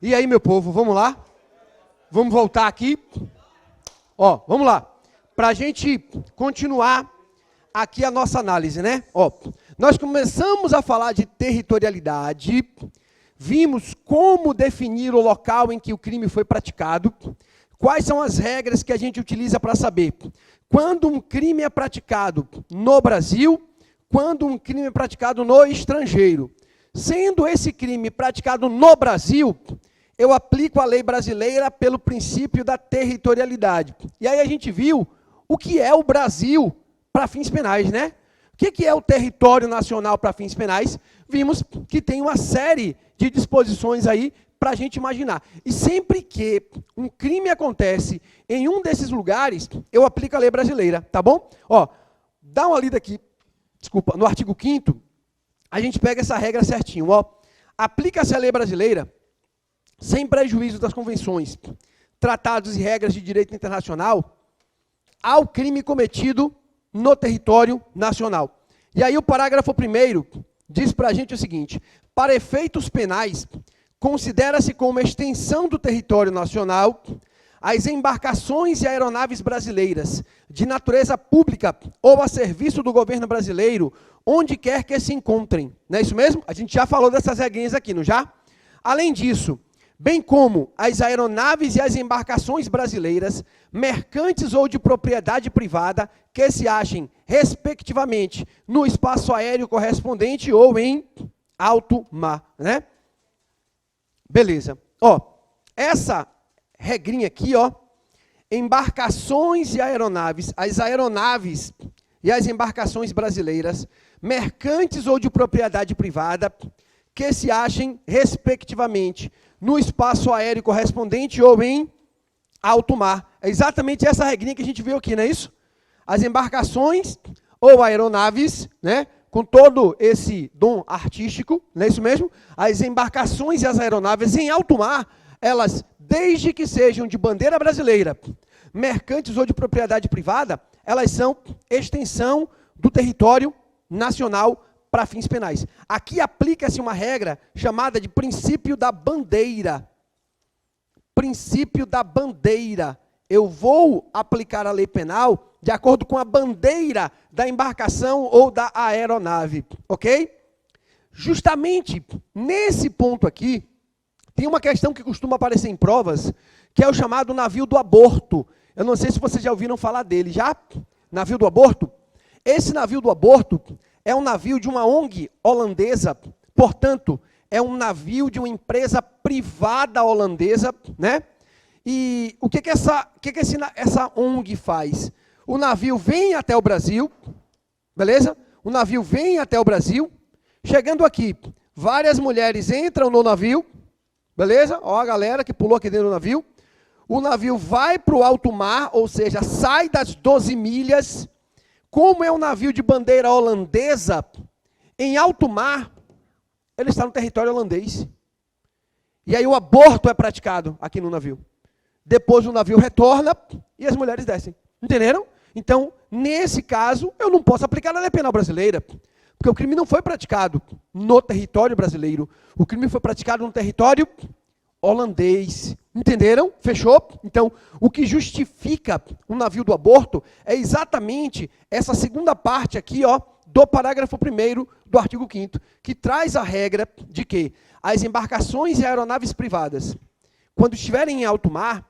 E aí, meu povo, vamos lá? Vamos voltar aqui? Ó, vamos lá. Para a gente continuar aqui a nossa análise, né? Ó, nós começamos a falar de territorialidade, vimos como definir o local em que o crime foi praticado, quais são as regras que a gente utiliza para saber quando um crime é praticado no Brasil, quando um crime é praticado no estrangeiro. Sendo esse crime praticado no Brasil, eu aplico a lei brasileira pelo princípio da territorialidade. E aí a gente viu o que é o Brasil para fins penais, né? O que é o território nacional para fins penais? Vimos que tem uma série de disposições aí para a gente imaginar. E sempre que um crime acontece em um desses lugares, eu aplico a lei brasileira, tá bom? Ó, dá uma lida aqui, desculpa, no artigo 5º, a gente pega essa regra certinho, ó. Aplica-se a lei brasileira sem prejuízo das convenções, tratados e regras de direito internacional ao crime cometido no território nacional. E aí o parágrafo 1º diz para a gente o seguinte: para efeitos penais, considera-se como extensão do território nacional as embarcações e aeronaves brasileiras de natureza pública ou a serviço do governo brasileiro, onde quer que se encontrem. Não é isso mesmo? A gente já falou dessas regrinhas aqui, não já? Além disso, bem como as aeronaves e as embarcações brasileiras, mercantes ou de propriedade privada, que se achem, respectivamente, no espaço aéreo correspondente ou em alto mar, né? Beleza. Ó, essa regrinha aqui, ó, embarcações e aeronaves, as aeronaves e as embarcações brasileiras, mercantes ou de propriedade privada, que se achem, respectivamente, no espaço aéreo correspondente ou em alto mar. É exatamente essa regrinha que a gente viu aqui, não é isso? As embarcações ou aeronaves, né, com todo esse dom artístico, não é isso mesmo? As embarcações e as aeronaves em alto mar, elas, desde que sejam de bandeira brasileira, mercantes ou de propriedade privada, elas são extensão do território nacional para fins penais. Aqui aplica-se uma regra chamada de princípio da bandeira. Princípio da bandeira. Eu vou aplicar a lei penal de acordo com a bandeira da embarcação ou da aeronave, ok? Justamente nesse ponto aqui, tem uma questão que costuma aparecer em provas, que é o chamado navio do aborto. Eu não sei se vocês já ouviram falar dele, já? Navio do aborto? Esse navio do aborto é um navio de uma ONG holandesa, portanto, é um navio de uma empresa privada holandesa, né? E o que essa ONG faz? O navio vem até o Brasil, beleza? O navio vem até o Brasil, chegando aqui, várias mulheres entram no navio, beleza? Ó a galera que pulou aqui dentro do navio. O navio vai para o alto mar, ou seja, sai das 12 milhas. Como é um navio de bandeira holandesa, em alto mar, ele está no território holandês. E aí o aborto é praticado aqui no navio. Depois o navio retorna e as mulheres descem. Entenderam? Então, nesse caso, eu não posso aplicar a lei penal brasileira, porque o crime não foi praticado no território brasileiro. O crime foi praticado no território holandês. Entenderam? Fechou? Então, o que justifica o navio do aborto é exatamente essa segunda parte aqui, ó, do parágrafo 1º do artigo 5º, que traz a regra de que as embarcações e aeronaves privadas, quando estiverem em alto mar,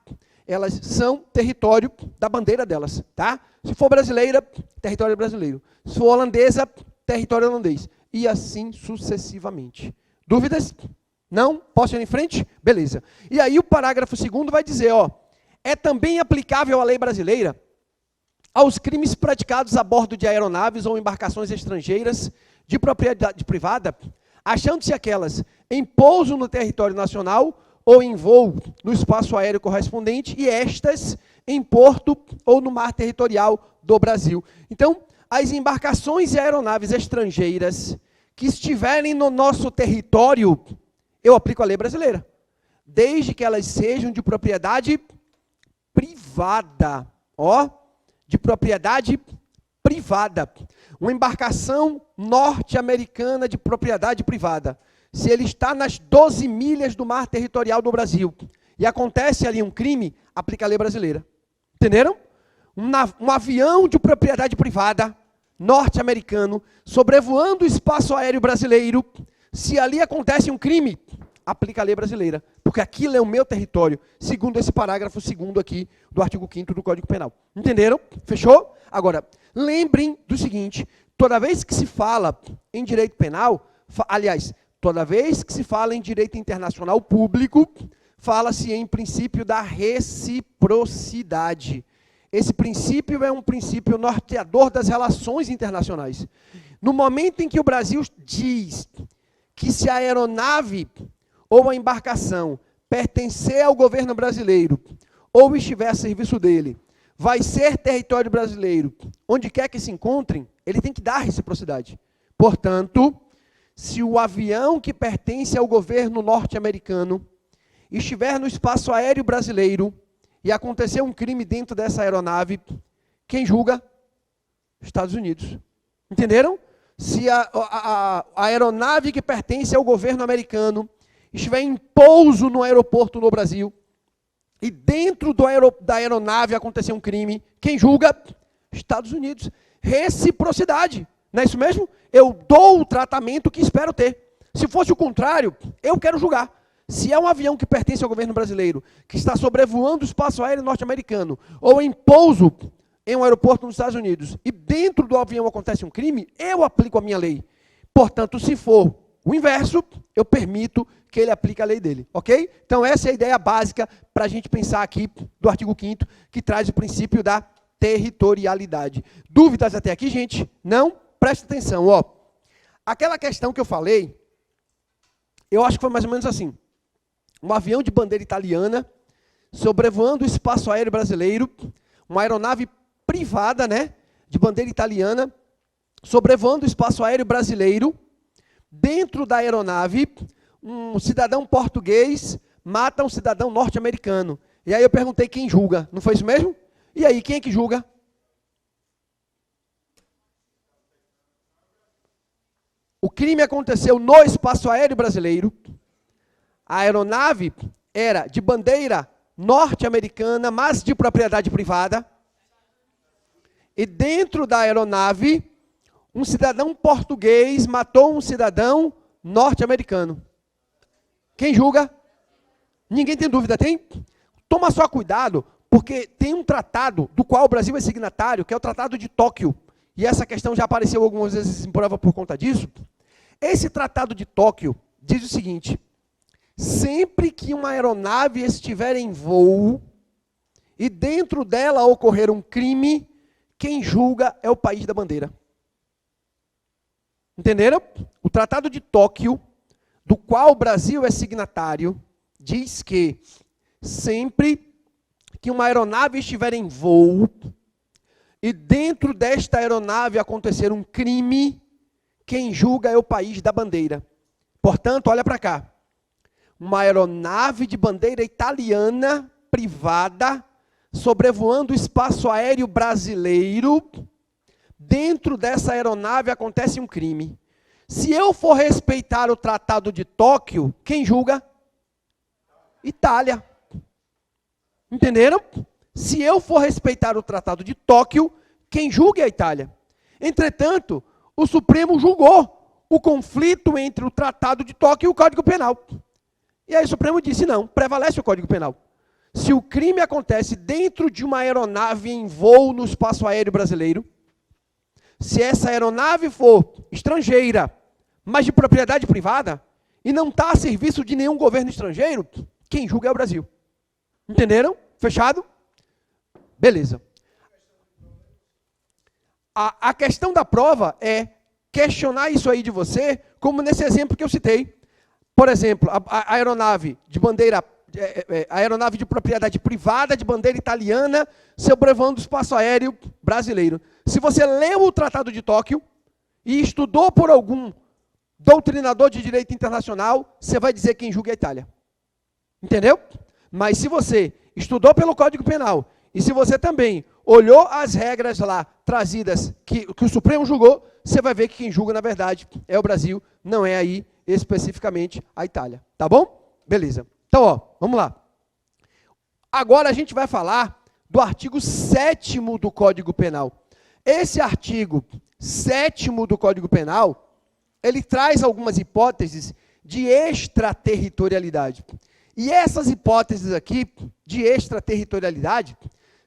elas são território da bandeira delas, tá? Se for brasileira, território brasileiro. Se for holandesa, território holandês. E assim sucessivamente. Dúvidas? Não? Posso ir em frente? Beleza. E aí o parágrafo 2º vai dizer, ó, é também aplicável a lei brasileira aos crimes praticados a bordo de aeronaves ou embarcações estrangeiras de propriedade privada, achando-se aquelas em pouso no território nacional ou em voo no espaço aéreo correspondente e estas em porto ou no mar territorial do Brasil. Então, as embarcações e aeronaves estrangeiras que estiverem no nosso território, eu aplico a lei brasileira, desde que elas sejam de propriedade privada, ó, de propriedade privada. Uma embarcação norte-americana de propriedade privada, se ele está nas 12 milhas do mar territorial do Brasil e acontece ali um crime, aplica a lei brasileira. Entenderam? Um avião de propriedade privada norte-americano sobrevoando o espaço aéreo brasileiro, se ali acontece um crime, aplica a lei brasileira, porque aquilo é o meu território, segundo esse parágrafo 2º aqui do artigo 5º do Código Penal. Entenderam? Fechou? Agora, lembrem do seguinte, toda vez que se fala em direito penal, aliás, toda vez que se fala em direito internacional público, fala-se em princípio da reciprocidade. Esse princípio é um princípio norteador das relações internacionais. No momento em que o Brasil diz que se a aeronave ou a embarcação pertencer ao governo brasileiro ou estiver a serviço dele, vai ser território brasileiro, onde quer que se encontrem, ele tem que dar reciprocidade. Portanto, se o avião que pertence ao governo norte-americano estiver no espaço aéreo brasileiro e acontecer um crime dentro dessa aeronave, quem julga? Estados Unidos. Entenderam? Se a aeronave que pertence ao governo americano estiver em pouso no aeroporto no Brasil, e dentro da aeronave acontecer um crime, quem julga? Estados Unidos. Reciprocidade. Não é isso mesmo? Eu dou o tratamento que espero ter. Se fosse o contrário, eu quero julgar. Se é um avião que pertence ao governo brasileiro, que está sobrevoando o espaço aéreo norte-americano, ou em pouso em um aeroporto nos Estados Unidos, e dentro do avião acontece um crime, eu aplico a minha lei. Portanto, se for o inverso, eu permito que ele aplique a lei dele, ok? Então, essa é a ideia básica para a gente pensar aqui do artigo 5º, que traz o princípio da territorialidade. Dúvidas até aqui, gente? Não? Presta atenção, ó. Aquela questão que eu falei, eu acho que foi mais ou menos assim. Um avião de bandeira italiana, sobrevoando o espaço aéreo brasileiro, uma aeronave privada, né, de bandeira italiana, sobrevoando o espaço aéreo brasileiro, dentro da aeronave, um cidadão português mata um cidadão norte-americano. E aí eu perguntei quem julga, não foi isso mesmo? E aí, quem é que julga? O crime aconteceu no espaço aéreo brasileiro. A aeronave era de bandeira norte-americana, mas de propriedade privada. E dentro da aeronave, um cidadão português matou um cidadão norte-americano. Quem julga? Ninguém tem dúvida, tem? Toma só cuidado, porque tem um tratado do qual o Brasil é signatário, que é o Tratado de Tóquio. E essa questão já apareceu algumas vezes em prova por conta disso. Esse Tratado de Tóquio diz o seguinte: sempre que uma aeronave estiver em voo e dentro dela ocorrer um crime, quem julga é o país da bandeira. Entenderam? O Tratado de Tóquio, do qual o Brasil é signatário, diz que sempre que uma aeronave estiver em voo e dentro desta aeronave acontecer um crime, quem julga é o país da bandeira. Portanto, olha para cá. Uma aeronave de bandeira italiana, privada, sobrevoando o espaço aéreo brasileiro, dentro dessa aeronave acontece um crime. Se eu for respeitar o Tratado de Tóquio, quem julga? Itália. Entenderam? Se eu for respeitar o Tratado de Tóquio, quem julga é a Itália. Entretanto, o Supremo julgou o conflito entre o Tratado de Tóquio e o Código Penal. E aí o Supremo disse, não, prevalece o Código Penal. Se o crime acontece dentro de uma aeronave em voo no espaço aéreo brasileiro, se essa aeronave for estrangeira, mas de propriedade privada, e não está a serviço de nenhum governo estrangeiro, quem julga é o Brasil. Entenderam? Fechado? Beleza. A questão da prova é questionar isso aí de você, como nesse exemplo que eu citei. Por exemplo, a aeronave de bandeira, a aeronave de propriedade privada, de bandeira italiana, sobrevoando o espaço aéreo brasileiro. Se você leu o Tratado de Tóquio e estudou por algum doutrinador de direito internacional, você vai dizer que quem julga é a Itália. Entendeu? Mas se você estudou pelo Código Penal, e se você também olhou as regras lá trazidas que o Supremo julgou, você vai ver que quem julga, na verdade, é o Brasil, não é aí especificamente a Itália. Tá bom? Beleza. Então, ó, vamos lá. Agora a gente vai falar do artigo 7º do Código Penal. Esse artigo 7º do Código Penal, ele traz algumas hipóteses de extraterritorialidade. E essas hipóteses aqui, de extraterritorialidade,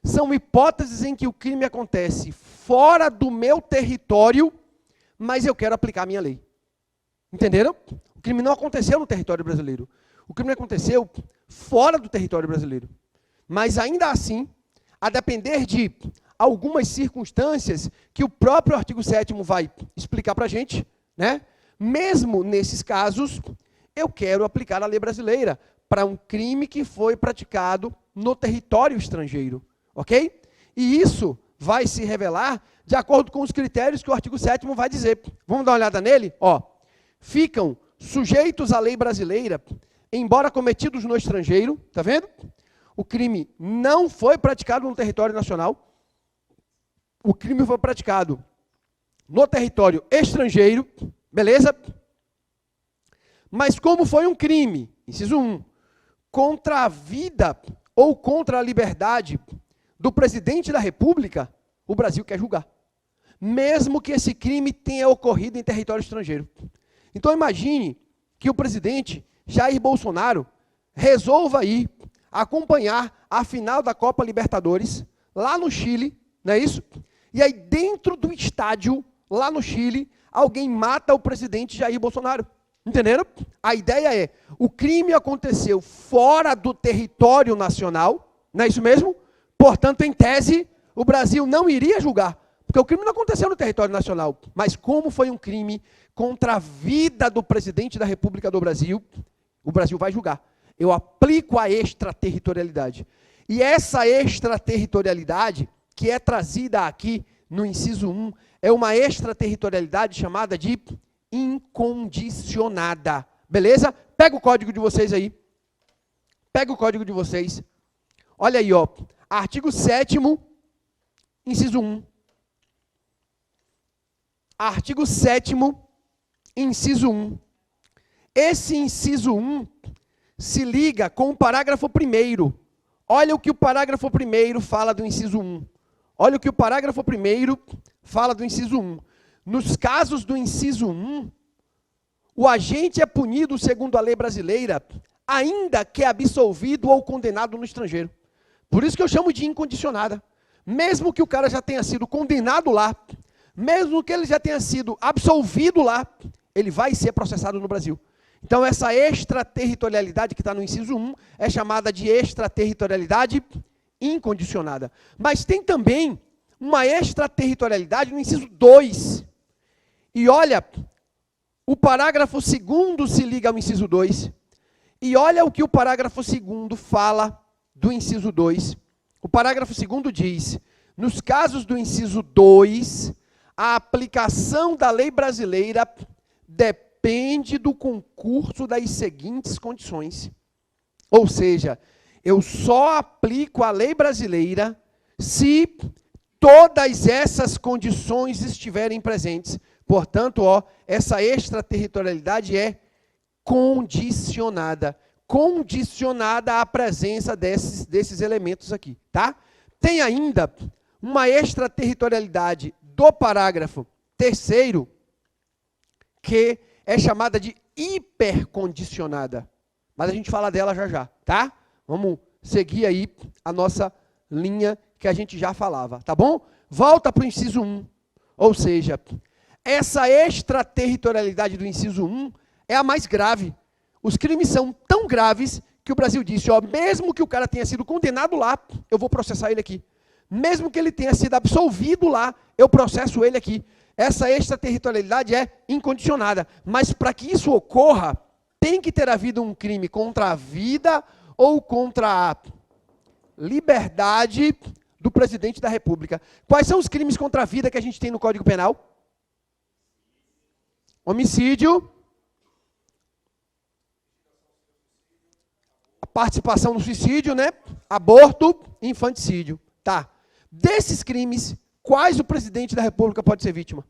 são hipóteses em que o crime acontece fora do meu território, mas eu quero aplicar a minha lei. Entenderam? O crime não aconteceu no território brasileiro. O crime aconteceu fora do território brasileiro. Mas ainda assim, a depender de algumas circunstâncias que o próprio artigo 7º vai explicar para a gente, né? Mesmo nesses casos, eu quero aplicar a lei brasileira para um crime que foi praticado no território estrangeiro, ok? E isso vai se revelar de acordo com os critérios que o artigo 7º vai dizer. Vamos dar uma olhada nele? Ó, ficam sujeitos à lei brasileira, embora cometidos no estrangeiro, tá vendo? O crime não foi praticado no território nacional, o crime foi praticado no território estrangeiro, beleza? Mas como foi um crime, inciso 1, contra a vida ou contra a liberdade do presidente da República, o Brasil quer julgar. Mesmo que esse crime tenha ocorrido em território estrangeiro. Então imagine que o presidente Jair Bolsonaro resolva ir acompanhar a final da Copa Libertadores, lá no Chile, não é isso? E aí dentro do estádio, lá no Chile, alguém mata o presidente Jair Bolsonaro. Entenderam? A ideia é, o crime aconteceu fora do território nacional, não é isso mesmo? Portanto, em tese, o Brasil não iria julgar, porque o crime não aconteceu no território nacional. Mas como foi um crime contra a vida do presidente da República do Brasil, o Brasil vai julgar. Eu aplico a extraterritorialidade. E essa extraterritorialidade, que é trazida aqui no inciso 1, é uma extraterritorialidade chamada de incondicionada. Beleza? Pega o código de vocês aí. Pega o código de vocês. Olha aí, ó. Artigo 7º, inciso 1. Artigo 7º, inciso 1. Esse inciso 1 se liga com o parágrafo 1º. Olha o que o parágrafo 1º fala do inciso 1. Olha o que o parágrafo 1º fala do inciso 1. Nos casos do inciso 1, o agente é punido segundo a lei brasileira, ainda que é absolvido ou condenado no estrangeiro. Por isso que eu chamo de incondicionada. Mesmo que o cara já tenha sido condenado lá, mesmo que ele já tenha sido absolvido lá, ele vai ser processado no Brasil. Então essa extraterritorialidade que está no inciso 1 é chamada de extraterritorialidade incondicionada. Mas tem também uma extraterritorialidade no inciso 2. E olha, o parágrafo 2º se liga ao inciso 2. E olha o que o parágrafo 2º fala do inciso 2. O parágrafo 2º diz, nos casos do inciso 2, a aplicação da lei brasileira depende do concurso das seguintes condições. Ou seja, eu só aplico a lei brasileira se todas essas condições estiverem presentes. Portanto, ó, essa extraterritorialidade é condicionada. Condicionada à presença desses elementos aqui, tá? Tem ainda uma extraterritorialidade do parágrafo 3º, que é chamada de hipercondicionada. Mas a gente fala dela já já, tá? Vamos seguir aí a nossa linha que a gente já falava, tá bom? Volta para o inciso 1. Ou seja, essa extraterritorialidade do inciso 1 é a mais grave. Os crimes são tão graves que o Brasil disse, ó, mesmo que o cara tenha sido condenado lá, eu vou processar ele aqui. Mesmo que ele tenha sido absolvido lá, eu processo ele aqui. Essa extraterritorialidade é incondicionada. Mas para que isso ocorra, tem que ter havido um crime contra a vida ou contra a liberdade do presidente da República. Quais são os crimes contra a vida que a gente tem no Código Penal? Homicídio, a participação no suicídio, né? Aborto e infanticídio. Tá. Desses crimes, quais o presidente da República pode ser vítima?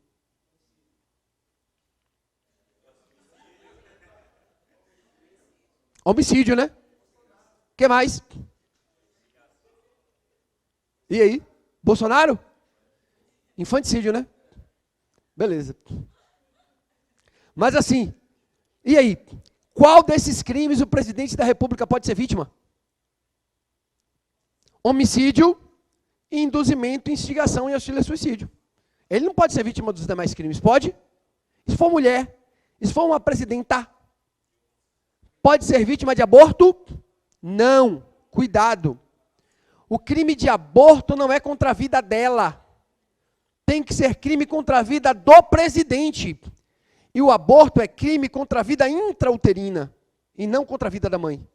Homicídio, né? O que mais? E aí? Bolsonaro? Infanticídio, né? Beleza. Mas assim, e aí? Qual desses crimes o presidente da República pode ser vítima? Homicídio, induzimento, instigação e auxílio a suicídio. Ele não pode ser vítima dos demais crimes, pode? Se for mulher, se for uma presidenta, pode ser vítima de aborto? Não. Cuidado. O crime de aborto não é contra a vida dela. Tem que ser crime contra a vida do presidente. E o aborto é crime contra a vida intrauterina e não contra a vida da mãe.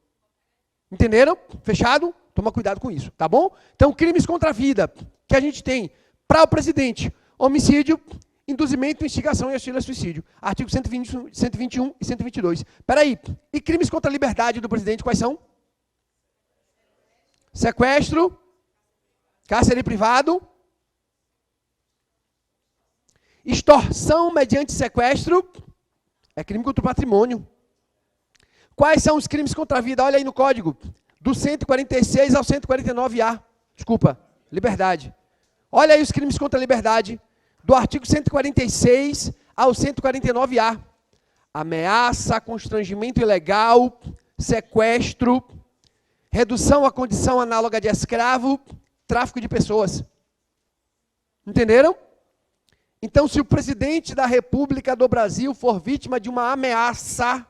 Entenderam? Fechado? Toma cuidado com isso, tá bom? Então, crimes contra a vida que a gente tem para o presidente: homicídio, induzimento, instigação e auxílio a suicídio. Artigo 120, 121 e 122. Espera aí. E crimes contra a liberdade do presidente quais são? Sequestro, cárcere privado, extorsão mediante sequestro, é crime contra o patrimônio. Quais são os crimes contra a vida? Olha aí no código, do 146 ao 149A. Desculpa, liberdade. Olha aí os crimes contra a liberdade, do artigo 146 ao 149A. Ameaça, constrangimento ilegal, sequestro, redução à condição análoga de escravo, tráfico de pessoas. Entenderam? Então, se o presidente da República do Brasil for vítima de uma ameaça,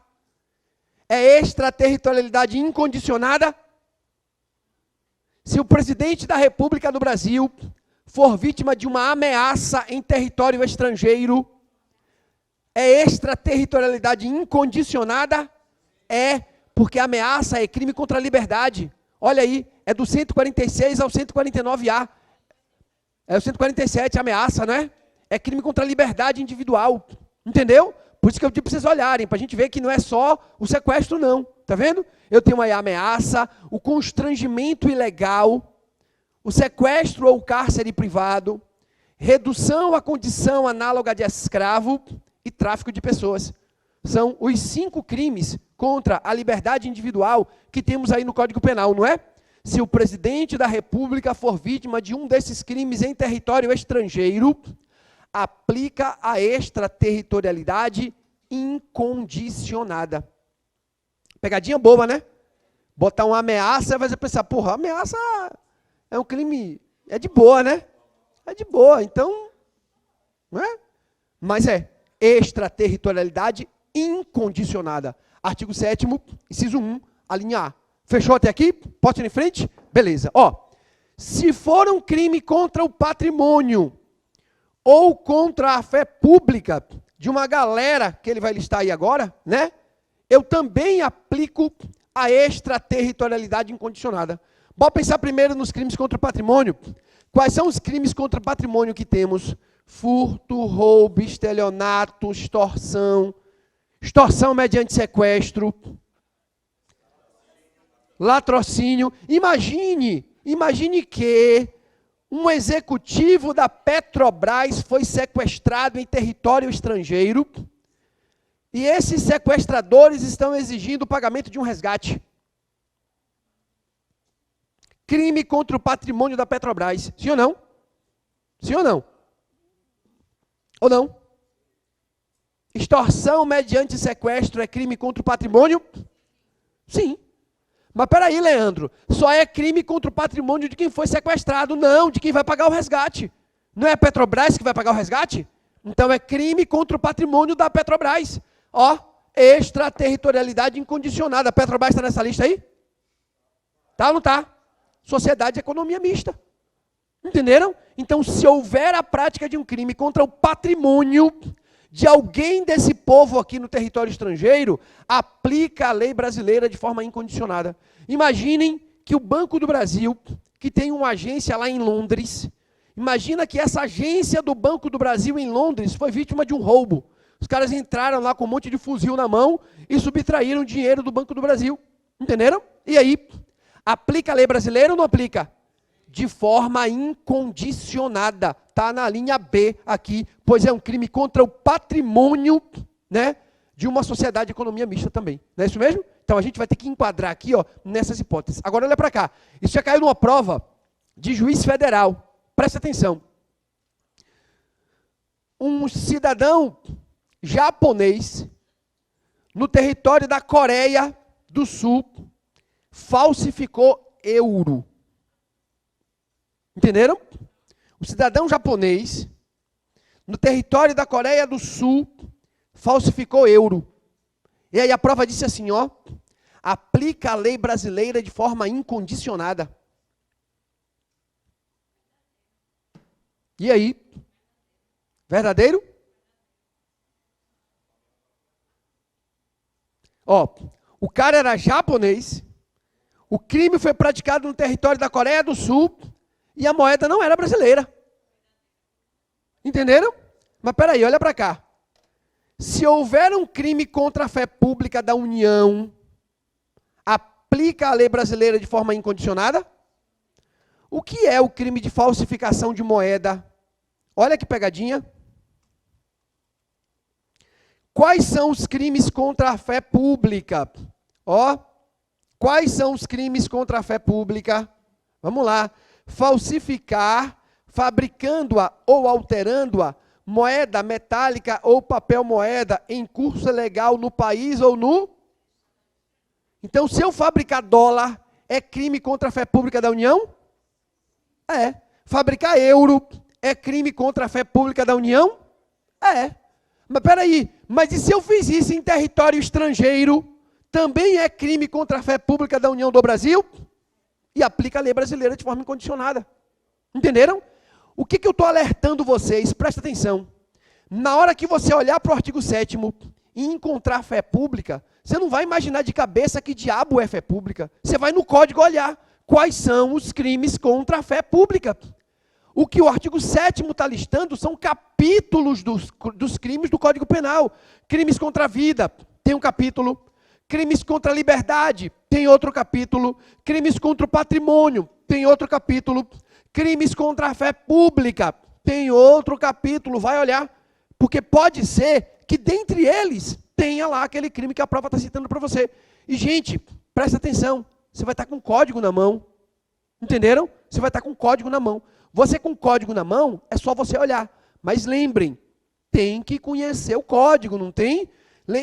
é extraterritorialidade incondicionada? Se o presidente da República do Brasil for vítima de uma ameaça em território estrangeiro, é extraterritorialidade incondicionada? É, porque a ameaça é crime contra a liberdade. Olha aí, é do 146 ao 149A. É o 147, ameaça, não é? É crime contra a liberdade individual. Entendeu? Por isso que eu digo para vocês olharem, para a gente ver que não é só o sequestro, não. Tá vendo? Eu tenho aí a ameaça, o constrangimento ilegal, o sequestro ou cárcere privado, redução à condição análoga de escravo e tráfico de pessoas. São os 5 crimes contra a liberdade individual que temos aí no Código Penal, não é? Se o presidente da República for vítima de um desses crimes em território estrangeiro, aplica a extraterritorialidade incondicionada. Pegadinha boba, né? Botar uma ameaça, vai pensar, porra, ameaça é um crime, é de boa, né? É de boa, então, não é? Mas é extraterritorialidade incondicionada. Artigo 7º, inciso 1, a linha A. Fechou até aqui? Pode ir em frente? Beleza. Ó, se for um crime contra o patrimônio ou contra a fé pública de uma galera que ele vai listar aí agora, né? Eu também aplico a extraterritorialidade incondicionada. Bora pensar primeiro nos crimes contra o patrimônio. Quais são os crimes contra o patrimônio que temos? Furto, roubo, estelionato, extorsão, extorsão mediante sequestro, latrocínio. Imagine que um executivo da Petrobras foi sequestrado em território estrangeiro e esses sequestradores estão exigindo o pagamento de um resgate. Crime contra o patrimônio da Petrobras. Sim ou não? Sim ou não? Ou não? Extorsão mediante sequestro é crime contra o patrimônio? Sim. Mas peraí, Leandro, só é crime contra o patrimônio de quem foi sequestrado, não, de quem vai pagar o resgate. Não é a Petrobras que vai pagar o resgate? Então é crime contra o patrimônio da Petrobras. Ó, extraterritorialidade incondicionada. A Petrobras está nessa lista aí? Tá ou não tá? Sociedade de economia mista. Entenderam? Então, se houver a prática de um crime contra o patrimônio de alguém desse povo aqui no território estrangeiro, aplica a lei brasileira de forma incondicionada. Imaginem que o Banco do Brasil, que tem uma agência lá em Londres, imagina que essa agência do Banco do Brasil em Londres foi vítima de um roubo. Os caras entraram lá com um monte de fuzil na mão e subtraíram dinheiro do Banco do Brasil. Entenderam? E aí, aplica a lei brasileira ou não aplica? De forma incondicionada. Está na linha B aqui, pois é um crime contra o patrimônio, né, de uma sociedade de economia mista também. Não é isso mesmo? Então a gente vai ter que enquadrar aqui, ó, nessas hipóteses. Agora olha para cá. Isso já caiu numa prova de juiz federal. Presta atenção. Um cidadão japonês no território da Coreia do Sul falsificou euro. Entenderam? O cidadão japonês no território da Coreia do Sul falsificou euro. E aí a prova disse assim, ó, aplica a lei brasileira de forma incondicionada. E aí? Verdadeiro? Ó, o cara era japonês, o crime foi praticado no território da Coreia do Sul e a moeda não era brasileira. Entenderam? Mas peraí, olha para cá. Se houver um crime contra a fé pública da União, aplica a lei brasileira de forma incondicionada? O que é o crime de falsificação de moeda? Olha que pegadinha. Quais são os crimes contra a fé pública? Ó, quais são os crimes contra a fé pública? Vamos lá. Falsificar, fabricando-a ou alterando-a, moeda metálica ou papel moeda em curso legal no país ou no... Então, se eu fabricar dólar, é crime contra a fé pública da União? É. Fabricar euro é crime contra a fé pública da União? É. Mas peraí, mas e se eu fiz isso em território estrangeiro, também é crime contra a fé pública da União do Brasil? E aplica a lei brasileira de forma incondicionada. Entenderam? O que eu estou alertando vocês? Presta atenção. Na hora que você olhar para o artigo 7º e encontrar fé pública, você não vai imaginar de cabeça que diabo é fé pública. Você vai no código olhar quais são os crimes contra a fé pública. O que o artigo 7º está listando são capítulos dos crimes do Código Penal. Crimes contra a vida, tem um capítulo. Crimes contra a liberdade, tem outro capítulo. Crimes contra o patrimônio, tem outro capítulo. Crimes contra a fé pública, tem outro capítulo. Vai olhar, porque pode ser que dentre eles tenha lá aquele crime que a prova está citando para você. E, gente, presta atenção, você vai estar com o código na mão. Entenderam? Você vai estar com o código na mão. Você com o código na mão, é só você olhar. Mas lembrem, tem que conhecer o código, não tem?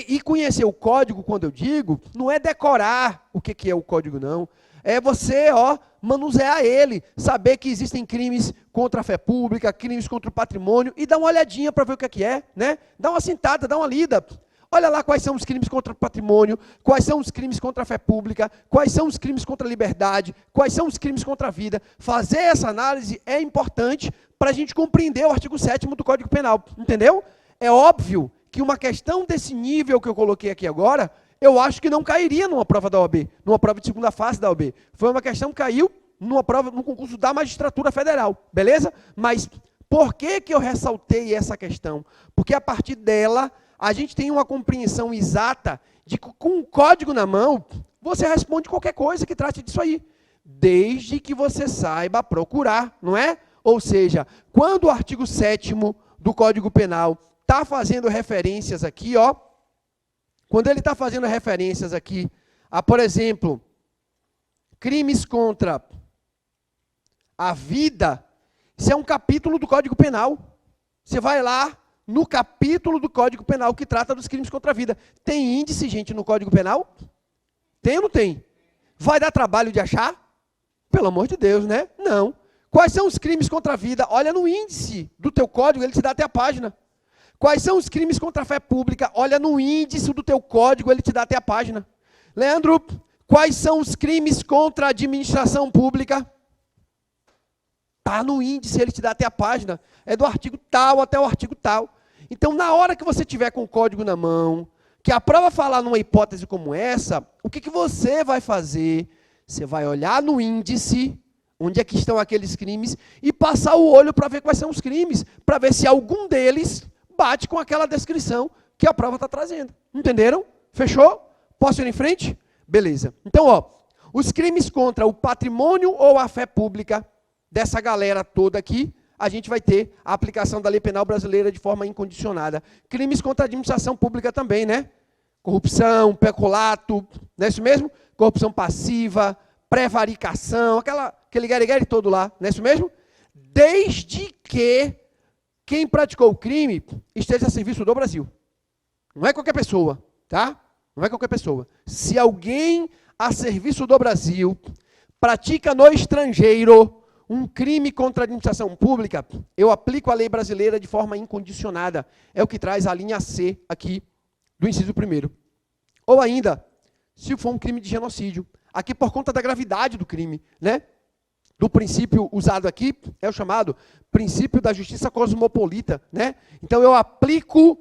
E conhecer o código, quando eu digo, não é decorar o que é o código, não. É você, ó, manusear ele, saber que existem crimes contra a fé pública, crimes contra o patrimônio, e dar uma olhadinha para ver o que é, né? Dá uma sentada, dá uma lida. Olha lá quais são os crimes contra o patrimônio, quais são os crimes contra a fé pública, quais são os crimes contra a liberdade, quais são os crimes contra a vida. Fazer essa análise é importante para a gente compreender o artigo 7º do Código Penal, entendeu? É óbvio que uma questão desse nível que eu coloquei aqui agora, eu acho que não cairia numa prova da OAB, numa prova de segunda fase da OAB. Foi uma questão que caiu numa prova, num concurso da Magistratura Federal, beleza? Mas por que eu ressaltei essa questão? Porque a partir dela, a gente tem uma compreensão exata de que com o código na mão, você responde qualquer coisa que trate disso aí, desde que você saiba procurar, não é? Ou seja, quando o artigo 7º do Código Penal está fazendo referências aqui, ó, quando ele está fazendo referências aqui a, por exemplo, crimes contra a vida, isso é um capítulo do Código Penal. Você vai lá no capítulo do Código Penal que trata dos crimes contra a vida. Tem índice, gente, no Código Penal? Tem ou não tem? Vai dar trabalho de achar? Pelo amor de Deus, né? Não. Quais são os crimes contra a vida? Olha no índice do teu código, ele te dá até a página. Quais são os crimes contra a fé pública? Olha no índice do teu código, ele te dá até a página. Leandro, quais são os crimes contra a administração pública? Está no índice, ele te dá até a página. É do artigo tal até o artigo tal. Então, na hora que você tiver com o código na mão, que a prova falar numa hipótese como essa, o que você vai fazer? Você vai olhar no índice, onde é que estão aqueles crimes, e passar o olho para ver quais são os crimes, para ver se algum deles bate com aquela descrição que a prova está trazendo. Entenderam? Fechou? Posso ir em frente? Beleza. Então, ó, os crimes contra o patrimônio ou a fé pública dessa galera toda aqui, a gente vai ter a aplicação da lei penal brasileira de forma incondicionada. Crimes contra a administração pública também, né? corrupção, peculato, não é isso mesmo? Corrupção passiva, prevaricação, aquele guerigueri todo lá, não é isso mesmo? Desde que quem praticou o crime esteja a serviço do Brasil. Não é qualquer pessoa, tá? Não é qualquer pessoa. Se alguém a serviço do Brasil pratica no estrangeiro um crime contra a administração pública, eu aplico a lei brasileira de forma incondicionada. É o que traz a linha C aqui do inciso 1º. Ou ainda, se for um crime de genocídio, aqui por conta da gravidade do crime, né? Do princípio usado aqui, é o chamado princípio da justiça cosmopolita, né? Então eu aplico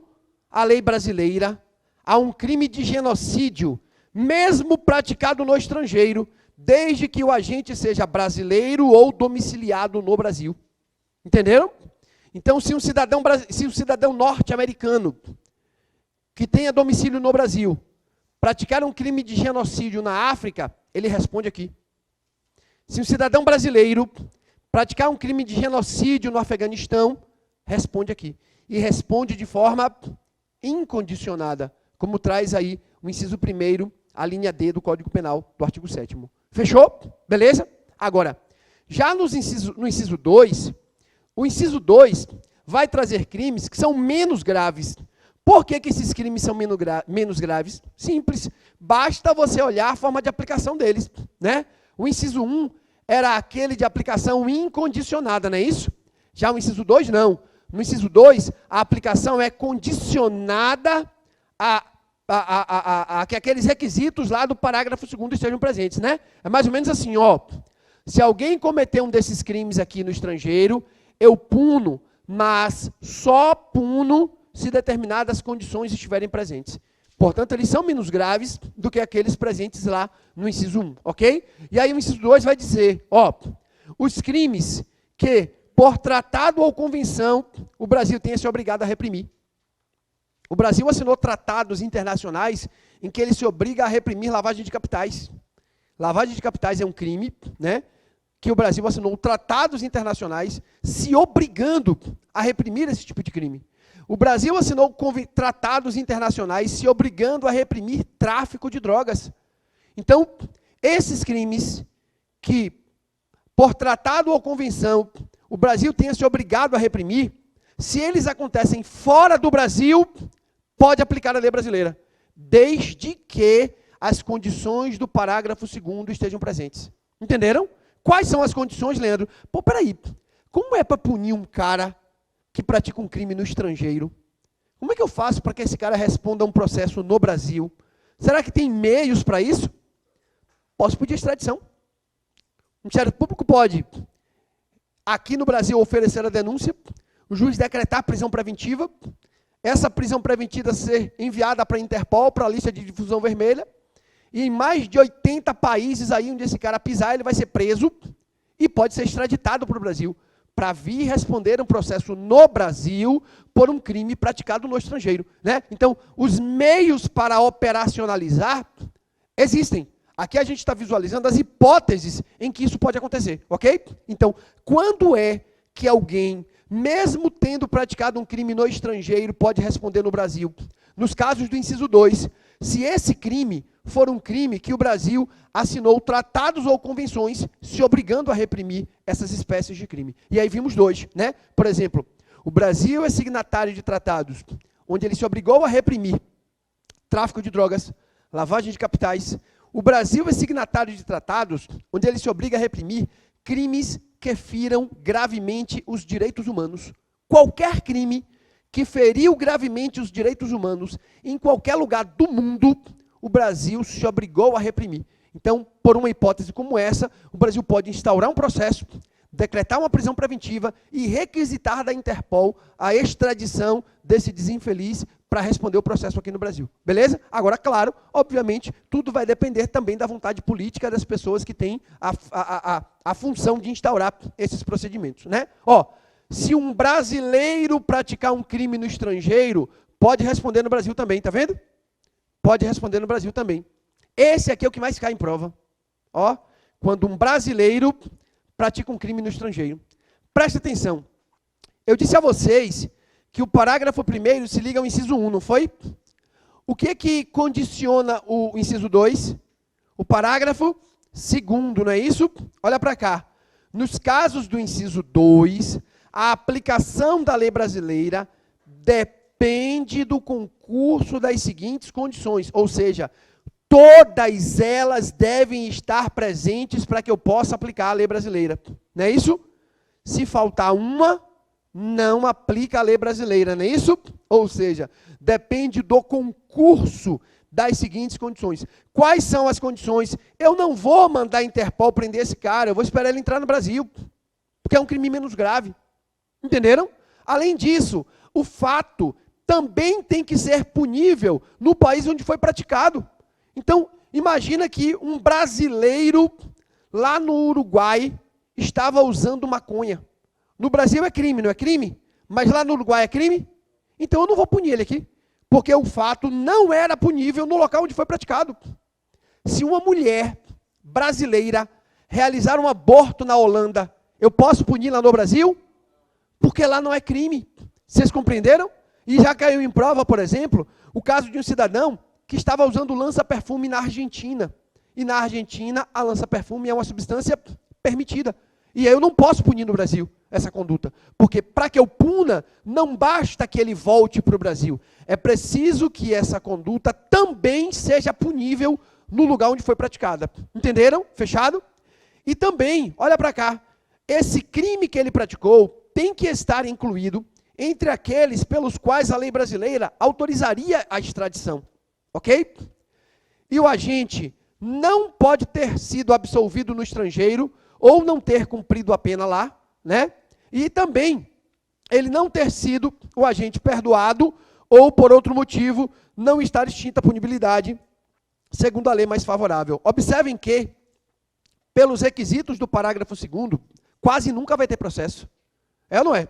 a lei brasileira a um crime de genocídio, mesmo praticado no estrangeiro, desde que o agente seja brasileiro ou domiciliado no Brasil. Entenderam? Então, se um cidadão norte-americano que tenha domicílio no Brasil praticar um crime de genocídio na África, ele responde aqui. Se um cidadão brasileiro praticar um crime de genocídio no Afeganistão, responde aqui. E responde de forma incondicionada, como traz aí o inciso 1º, a linha D do Código Penal do artigo 7º. Fechou? Beleza? Agora, já no inciso 2, o inciso 2 vai trazer crimes que são menos graves. Por que esses crimes são menos graves? Simples. Basta você olhar a forma de aplicação deles, né? O inciso 1 era aquele de aplicação incondicionada, não é isso? Já o inciso 2, não. No inciso 2, a aplicação é condicionada a que aqueles requisitos lá do parágrafo 2º estejam presentes, né? É mais ou menos assim, ó. Se alguém cometer um desses crimes aqui no estrangeiro, eu puno, mas só puno se determinadas condições estiverem presentes. Portanto, eles são menos graves do que aqueles presentes lá no inciso 1, ok? E aí o inciso 2 vai dizer, ó, os crimes que, por tratado ou convenção, o Brasil tenha se obrigado a reprimir. O Brasil assinou tratados internacionais em que ele se obriga a reprimir lavagem de capitais. Lavagem de capitais é um crime, né? Que o Brasil assinou tratados internacionais se obrigando a reprimir esse tipo de crime. O Brasil assinou tratados internacionais se obrigando a reprimir tráfico de drogas. Então, esses crimes que, por tratado ou convenção, o Brasil tenha se obrigado a reprimir, se eles acontecem fora do Brasil, pode aplicar a lei brasileira, desde que as condições do parágrafo 2º estejam presentes. Entenderam? Quais são as condições, Leandro? Pô, peraí, como é para punir um cara que pratica um crime no estrangeiro? Como é que eu faço para que esse cara responda a um processo no Brasil? Será que tem meios para isso? Posso pedir extradição. O Ministério Público pode, aqui no Brasil, oferecer a denúncia, o juiz decretar a prisão preventiva, essa prisão preventiva ser enviada para a Interpol, para a lista de difusão vermelha, e em mais de 80 países aí onde esse cara pisar, ele vai ser preso e pode ser extraditado para o Brasil, para vir responder um processo no Brasil por um crime praticado no estrangeiro, né? Então, os meios para operacionalizar existem. Aqui a gente está visualizando as hipóteses em que isso pode acontecer, ok? Então, quando é que alguém, mesmo tendo praticado um crime no estrangeiro, pode responder no Brasil? Nos casos do inciso 2, se esse crime for um crime que o Brasil assinou tratados ou convenções se obrigando a reprimir essas espécies de crime. E aí vimos dois, né? Por exemplo, o Brasil é signatário de tratados onde ele se obrigou a reprimir tráfico de drogas, lavagem de capitais. O Brasil é signatário de tratados onde ele se obriga a reprimir crimes que firam gravemente os direitos humanos. Qualquer crime que feriu gravemente os direitos humanos em qualquer lugar do mundo, o Brasil se obrigou a reprimir. Então, por uma hipótese como essa, o Brasil pode instaurar um processo, decretar uma prisão preventiva e requisitar da Interpol a extradição desse desinfeliz para responder o processo aqui no Brasil. Beleza? Agora, claro, obviamente, tudo vai depender também da vontade política das pessoas que têm a função de instaurar esses procedimentos, né? Ó, se um brasileiro praticar um crime no estrangeiro, pode responder no Brasil também, tá vendo? Pode responder no Brasil também. Esse aqui é o que mais cai em prova. Ó, quando um brasileiro pratica um crime no estrangeiro. Presta atenção. Eu disse a vocês que o parágrafo 1º se liga ao inciso 1, não foi? O que condiciona o inciso 2? O parágrafo 2º, não é isso? Olha para cá. Nos casos do inciso 2, a aplicação da lei brasileira depende do concurso das seguintes condições, ou seja, todas elas devem estar presentes para que eu possa aplicar a lei brasileira. Não é isso? Se faltar uma, não aplica a lei brasileira, não é isso? Ou seja, depende do concurso das seguintes condições. Quais são as condições? Eu não vou mandar a Interpol prender esse cara, eu vou esperar ele entrar no Brasil, porque é um crime menos grave. Entenderam? Além disso, o fato também tem que ser punível no país onde foi praticado. Então, imagina que um brasileiro lá no Uruguai estava usando maconha. No Brasil é crime, não é crime? Mas lá no Uruguai é crime? Então eu não vou punir ele aqui, porque o fato não era punível no local onde foi praticado. Se uma mulher brasileira realizar um aborto na Holanda, eu posso punir lá no Brasil? Porque lá não é crime. Vocês compreenderam? E já caiu em prova, por exemplo, o caso de um cidadão que estava usando lança-perfume na Argentina. E na Argentina, a lança-perfume é uma substância permitida. E eu não posso punir no Brasil essa conduta. Porque para que eu puna, não basta que ele volte para o Brasil. É preciso que essa conduta também seja punível no lugar onde foi praticada. Entenderam? Fechado? E também, olha para cá, esse crime que ele praticou tem que estar incluído entre aqueles pelos quais a lei brasileira autorizaria a extradição. Ok? E o agente não pode ter sido absolvido no estrangeiro ou não ter cumprido a pena lá, né? E também ele não ter sido o agente perdoado ou, por outro motivo, não estar extinta a punibilidade, segundo a lei mais favorável. Observem que, pelos requisitos do parágrafo 2º, quase nunca vai ter processo. É ou não é?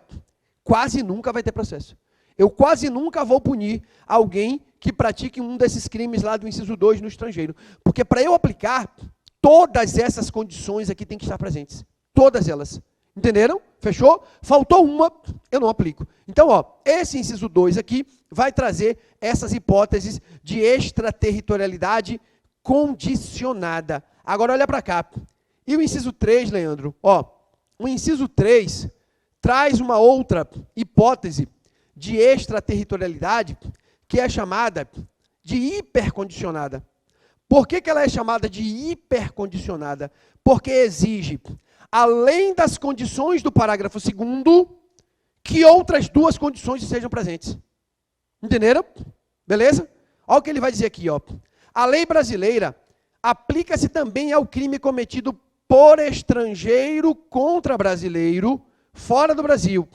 Quase nunca vai ter processo. Eu quase nunca vou punir alguém que pratique um desses crimes lá do inciso 2 no estrangeiro. Porque para eu aplicar, todas essas condições aqui têm que estar presentes. Todas elas. Entenderam? Fechou? Faltou uma, eu não aplico. Então, ó, esse inciso 2 aqui vai trazer essas hipóteses de extraterritorialidade condicionada. Agora olha para cá. E o inciso 3, Leandro? Ó, o inciso 3 traz uma outra hipótese de extraterritorialidade que é chamada de hipercondicionada. Por que ela é chamada de hipercondicionada? Porque exige, além das condições do parágrafo 2º, que outras duas condições sejam presentes. Entenderam? Beleza? Olha o que ele vai dizer aqui, ó. A lei brasileira aplica-se também ao crime cometido por estrangeiro contra brasileiro fora do Brasil,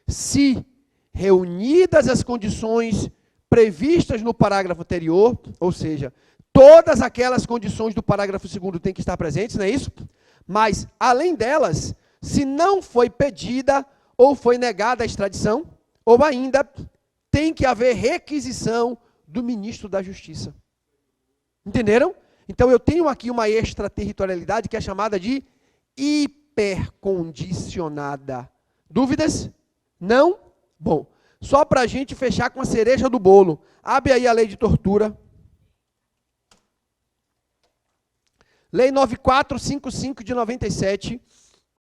se reunidas as condições previstas no parágrafo anterior, ou seja, todas aquelas condições do parágrafo 2º têm que estar presentes, não é isso? Mas, além delas, se não foi pedida ou foi negada a extradição, ou ainda tem que haver requisição do ministro da Justiça. Entenderam? Então, eu tenho aqui uma extraterritorialidade que é chamada de hipercondicionada. Dúvidas? Não? Bom, só para a gente fechar com a cereja do bolo. Abre aí a lei de tortura. Lei 9455 de 97.